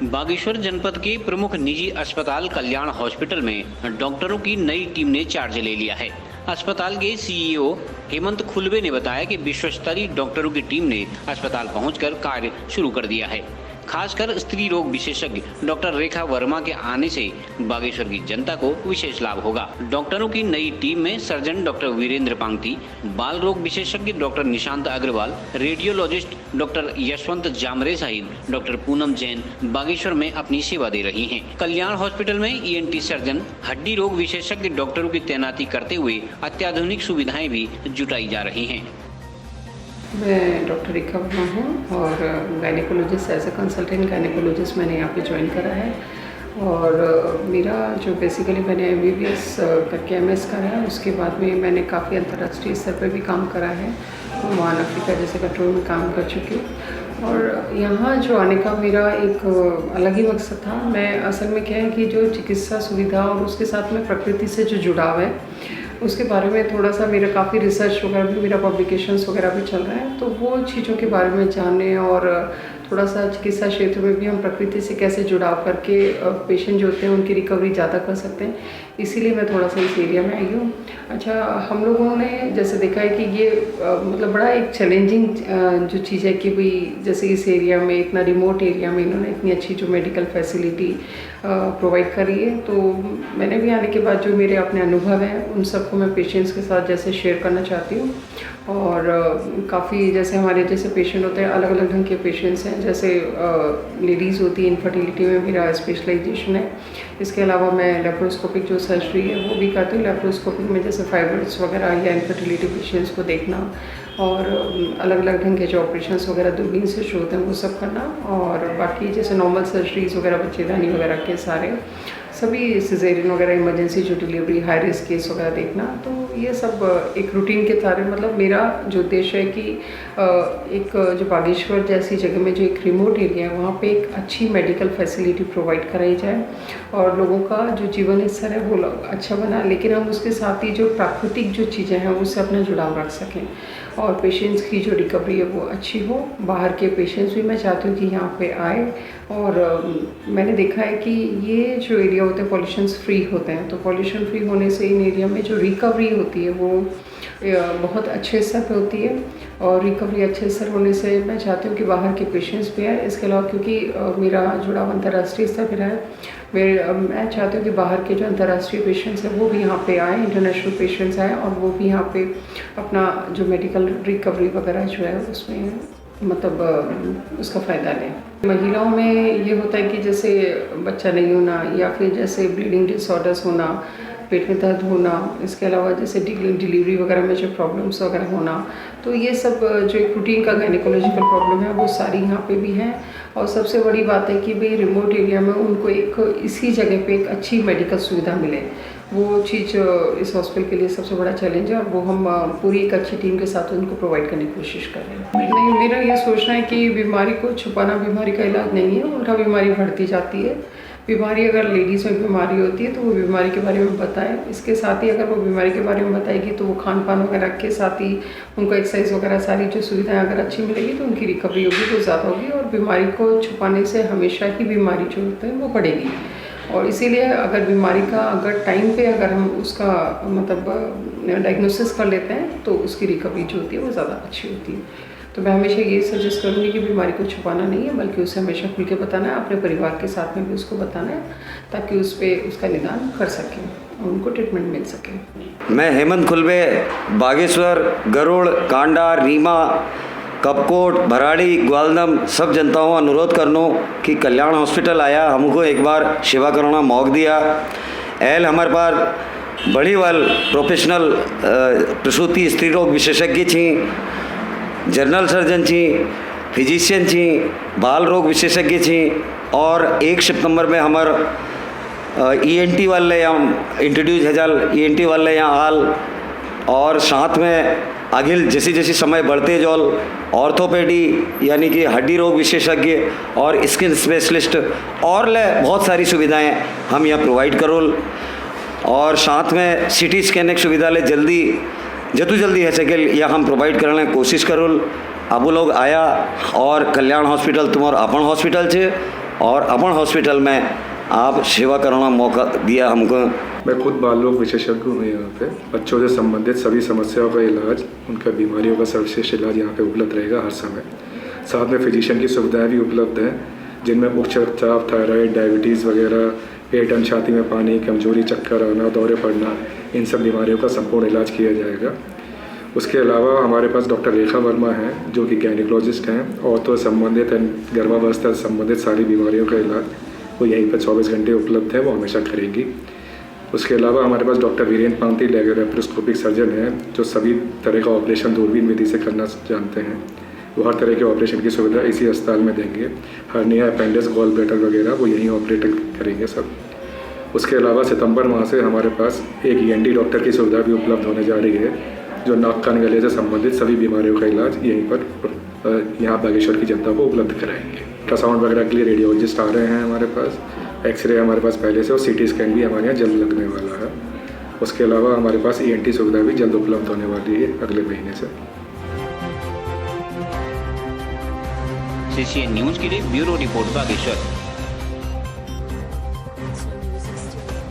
बागेश्वर जनपद के प्रमुख निजी अस्पताल कल्याण हॉस्पिटल में डॉक्टरों की नई टीम ने चार्ज ले लिया है। अस्पताल के सीईओ हेमंत खुलबे ने बताया कि विश्व स्तरीय डॉक्टरों की टीम ने अस्पताल पहुंचकर कार्य शुरू कर दिया है। खासकर स्त्री रोग विशेषज्ञ डॉक्टर रेखा वर्मा के आने से बागेश्वर की जनता को विशेष लाभ होगा। डॉक्टरों की नई टीम में सर्जन डॉक्टर वीरेंद्र पांगती, बाल रोग विशेषज्ञ doctor Nishant Agrawal, radiologist doctor Yashwant Jamre सहित डॉक्टर पूनम जैन बागेश्वर में अपनी सेवा दे रही हैं। कल्याण हॉस्पिटल में ईएनटी सर्जन, हड्डी रोग विशेषज्ञ डॉक्टरों की तैनाती करते हुए अत्याधुनिक सुविधाएं भी जुटाई जा रही हैं। मैं डॉक्टर रेखा वर्मा हूँ और gynaecologist as a consultant gynaecologist मैंने यहाँ पे ज्वाइन करा है। और मेरा जो बेसिकली मैंने MBBS करके MS करा है, उसके बाद में मैंने काफ़ी अंतर्राष्ट्रीय स्तर पर भी काम करा है। वहाँ अफ्रीका जैसे कंट्रोल में काम कर चुकी हूँ और यहाँ जो आने का मेरा एक अलग ही मकसद था। मैं असल में क्या है कि जो चिकित्सा सुविधा और उसके साथ में प्रकृति से जो जुड़ाव है उसके बारे में थोड़ा सा मेरा काफ़ी रिसर्च वगैरह भी, मेरा पब्लिकेशंस वगैरह भी चल रहा है। तो वो चीज़ों के बारे में जानने और थोड़ा सा चिकित्सा क्षेत्र में भी हम प्रकृति से कैसे जुड़ाव करके पेशेंट जो होते हैं उनकी रिकवरी ज़्यादा कर सकते हैं, इसीलिए मैं थोड़ा सा इस एरिया में आई हूँ। अच्छा, हम लोगों ने जैसे देखा है कि ये मतलब बड़ा एक चैलेंजिंग जो चीज़ है कि भाई जैसे इस एरिया में, इतना रिमोट एरिया में इन्होंने इतनी अच्छी जो मेडिकल फैसिलिटी प्रोवाइड करी है। तो मैंने भी आने के बाद जो मेरे अपने अनुभव हैं उन सबको मैं पेशेंट्स के साथ जैसे शेयर करना चाहती हूँ। और काफ़ी जैसे हमारे जैसे पेशेंट होते हैं, अलग अलग ढंग के पेशेंट्स हैं। जैसे लेडीज़ होती है, इनफर्टिलिटी में मेरा स्पेशलाइजेशन है। इसके अलावा मैं लेप्रोस्कोपिक जो सर्जरी है वो भी करती हूँ। लेप्रोस्कोपिक में जैसे फाइब्रॉइड्स वगैरह या इनफर्टिलिटी पेशेंट्स को देखना और अलग अलग ढंग के जो ऑपरेशंस वगैरह दूरबीन से शो होते हैं वो सब करना। और बाकी जैसे नॉर्मल सर्जरीज वगैरह, बच्चेदानी वगैरह के सारे सभी सिजेरियन वगैरह, इमरजेंसी जो डिलीवरी, हाई रिस्क केस वगैरह देखना। तो ये सब एक रूटीन के तारे मतलब मेरा जो उद्देश्य है कि एक जो बागेश्वर जैसी जगह में जो एक रिमोट एरिया है वहाँ पे एक अच्छी मेडिकल फैसिलिटी प्रोवाइड कराई जाए और लोगों का जो जीवन स्तर है वो अच्छा बना, लेकिन हम उसके साथ ही जो प्राकृतिक जो चीज़ें हैं उससे अपना जुड़ाव रख सकें और पेशेंट्स की जो रिकवरी है वो अच्छी हो। बाहर के पेशेंट्स भी मैं चाहती हूँ कि यहाँ पे आए। और मैंने देखा है कि ये जो एरिया होते हैं पॉल्यूशन फ्री होते हैं, तो पॉल्यूशन फ्री होने से इन एरिया में जो रिकवरी होती है वो बहुत अच्छे स्तर पे होती है। और रिकवरी अच्छे स्तर होने से मैं चाहती हूँ कि बाहर के पेशेंट्स भी आए। इसके अलावा क्योंकि मेरा जुड़ाव अंतर्राष्ट्रीय स्तर पर है, मैं चाहती हूँ कि बाहर के जो अंतर्राष्ट्रीय पेशेंट्स हैं वो भी यहाँ पे आए, इंटरनेशनल पेशेंट्स आए और वो भी यहाँ पे अपना जो मेडिकल रिकवरी वगैरह जो है उसमें मतलब उसका फ़ायदा लें। महिलाओं में ये होता है कि जैसे बच्चा नहीं होना या फिर जैसे ब्लीडिंग डिसऑर्डर्स होना, पेट में दर्द होना, इसके अलावा जैसे डिलीवरी वगैरह में जो प्रॉब्लम्स वगैरह होना, तो ये सब जो एक रूटीन का गायनेकोलॉजिकल प्रॉब्लम है वो सारी यहाँ पे भी हैं। और सबसे बड़ी बात है कि भाई रिमोट एरिया में उनको एक इसी जगह पे एक अच्छी मेडिकल सुविधा मिले, वो चीज़ इस हॉस्पिटल के लिए सबसे बड़ा चैलेंज है और वो हम पूरी एक अच्छी टीम के साथ उनको प्रोवाइड करने की कोशिश कर रहे हैं। नहीं, मेरा ये सोचना है कि बीमारी को छुपाना बीमारी का इलाज नहीं है, उल्टा बीमारी बढ़ती जाती है। बीमारी अगर लेडीज़ में बीमारी होती है तो वो बीमारी के बारे में बताएं। इसके साथ ही अगर वो बीमारी के बारे में बताएगी तो वो खान पान वगैरह के साथ ही उनको एक्सरसाइज वगैरह सारी जो सुविधाएं अगर अच्छी मिलेगी तो उनकी रिकवरी होगी तो ज़्यादा होगी। और बीमारी को छुपाने से हमेशा ही बीमारी जो होती है वो बढ़ेगी। और इसीलिए अगर बीमारी का अगर टाइम पे अगर हम उसका मतलब डायग्नोसिस कर लेते हैं तो उसकी रिकवरी जो होती है वो ज़्यादा अच्छी होती है। तो मैं हमेशा ये सजेस्ट करूँगी कि बीमारी को छुपाना नहीं है, बल्कि उसे हमेशा खुल के बताना है, अपने परिवार के साथ में भी उसको बताना है ताकि उस पर उसका निदान कर सकें और उनको ट्रीटमेंट मिल सके। मैं हेमंत खुलबे बागेश्वर, गरुड़, कांडा, रीमा, कपकोट, भराड़ी, ग्वालदम सब जनताओं अनुरोध करनो कि कल्याण हॉस्पिटल आया, हमको एक बार सेवा करना मौका दिया। एल हमारे पास बड़ी वाल प्रोफेशनल प्रसूति स्त्री रोग विशेषज्ञ थी, जनरल सर्जन थी, फिजिशियन थी, बाल रोग विशेषज्ञ थी और 1 सितंबर में हमार ENT वाले यहाँ इंट्रोड्यूस हजल, ENT वाले यहाँ आल और साथ में आगिल जैसी जैसी समय बढ़ते जौल ऑर्थोपेडी यानी कि हड्डी रोग विशेषज्ञ और स्किन स्पेशलिस्ट और ले बहुत सारी सुविधाएं हम यहाँ प्रोवाइड करोल। और साथ में CT स्कैन एक सुविधा ले जल्दी है सके यह हम प्रोवाइड करने कोशिश करोल। अब वो लोग आया और कल्याण हॉस्पिटल तुम्हारा अपन हॉस्पिटल छे और अपन हॉस्पिटल में आप सेवा करना मौका दिया हमको। मैं खुद बाल रोग विशेषज्ञ हूँ। यहाँ पे बच्चों से संबंधित सभी समस्याओं का इलाज, उनका बीमारियों का सर्वश्रेष्ठ इलाज यहाँ पे उपलब्ध रहेगा हर समय। साथ में फिजिशियन की सुविधाएं भी उपलब्ध हैं, जिनमें उच्च रक्तचाप, थायराइड, डायबिटीज़ वगैरह, पेट, छाती में पानी, कमजोरी, चक्कर आना, दौरे पड़ना, इन सब बीमारियों का संपूर्ण इलाज किया जाएगा। उसके अलावा हमारे पास डॉक्टर रेखा वर्मा हैं, जो कि गायनिकोलॉजिस्ट हैं, और तो संबंधित गर्भावस्था से संबंधित सारी बीमारियों का इलाज वो यहीं पर 24 घंटे उपलब्ध है, वो हमेशा करेंगी। उसके अलावा हमारे पास डॉक्टर वीरेंद्र पांती लेप्रोस्कोपिक सर्जन हैं, जो सभी तरह का ऑपरेशन दूरबीन विधि से करना जानते हैं। वो हर तरह के ऑपरेशन की सुविधा इसी अस्पताल में देंगे। हर्निया, अपेंडिक्स, गॉल ब्लैडर वगैरह वो यहीं ऑपरेट करेंगे सब। उसके अलावा सितंबर माह से हमारे पास एक ENT डॉक्टर की सुविधा भी उपलब्ध होने जा रही है, जो नाक, कान, गले से संबंधित सभी बीमारियों का इलाज यहीं पर यहाँ बागेश्वर की जनता को उपलब्ध कराएंगे। अल्ट्रासाउंड वगैरह के लिए रेडियोलॉजिस्ट आ रहे हैं हमारे पास, एक्सरे हमारे पास पहले से, और CT स्कैन भी हमारे यहाँ जल्द लगने वाला है। उसके अलावा हमारे पास ENT सुविधा भी जल्द उपलब्ध होने वाली है अगले महीने से। CCN न्यूज के लिए ब्यूरो रिपोर्ट बागेश्वर।